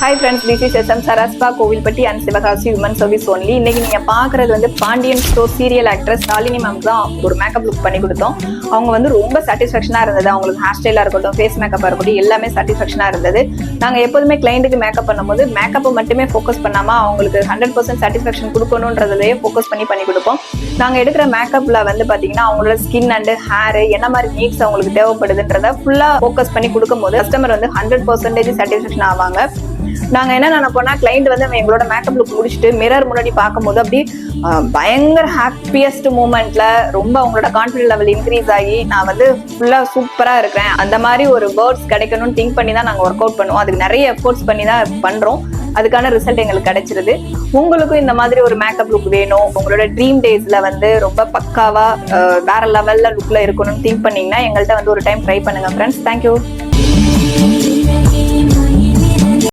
Hi friends, this is SM Saraspa Kovilpatti and Sivakasi Human Service only. இன்னைக்கு நீங்க பாக்குறது வந்து Pandian store serial actress Shalini ma'am தான் ஒரு மேக்கப் லுக் பண்ணி கொடுத்தோம். அவங்க வந்து ரொம்ப சாட்டிஸ்ஃபேக்ஷனா இருந்தது. அவங்களுக்கு ஹேர் ஸ்டைலா இருக்கட்டும், ஃபேஸ் மேக்கப்பா இருக்கட்டும், எல்லாமே சாட்டிஸ்ஃபேக்ஷனா இருந்தது. நாங்க எப்போதுமே கிளைண்ட்டுக்கு மேக்கப் பண்ணும்போது மேக்கப்பை மட்டுமே ஃபோக்கஸ் பண்ணாம அவங்களுக்கு 100% சாட்டிஸ்ஃபேக்ஷன் கொடுக்கணுன்றதுலயே ஃபோக்கஸ் பண்ணி கொடுப்போம். நாங்க எடுக்கிற மேக்கப்ல வந்து பாத்தீங்கன்னா அவங்களோட ஸ்கின் அண்ட் ஹேர் என்ன மாதிரி நீட்ஸ் அவங்களுக்கு தேவைப்படுதுன்றத ஃபுல்லா ஃபோக்கஸ் பண்ணி கொடுக்கும் போது கஸ்டமர் வந்து 100% சாட்டிஸ்ஃபேக்ஷன் ஆவாங்க. நாங்க என்ன நினைப்போம்னா கிளைண்ட் வந்து எங்களோட மேக்கப் லுக் முடிச்சுட்டு மிரர் முன்னாடி பார்க்கும்போது அப்படி பயங்கர ஹாப்பியஸ்ட் மூமெண்ட்ல ரொம்ப அவங்களோட கான்ஃபிடன்ஸ் லெவல் இன்க்ரீஸ் ஆகி நான் வந்து ஃபுல்லா சூப்பரா இருக்கிறேன் அந்த மாதிரி ஒரு வேர்ட்ஸ் கிடைக்கணும்னு திங்க் பண்ணி தான் நாங்க ஒர்க் அவுட் பண்ணுவோம். அதுக்கு நிறைய எஃபோர்ட்ஸ் பண்ணி தான் பண்றோம். அதுக்கான ரிசல்ட் எங்களுக்கு கிடைச்சிருது. உங்களுக்கும் இந்த மாதிரி ஒரு மேக்கப் லுக் வேணும், உங்களோட ட்ரீம் டேஸ்ல வந்து ரொம்ப பக்காவா வேற லெவல்ல லுக்ல இருக்கணும்னு திங்க் பண்ணீங்கன்னா எங்கள்கிட்ட வந்து ஒரு டைம் ட்ரை பண்ணுங்க ஃப்ரெண்ட்ஸ். தேங்க்யூ.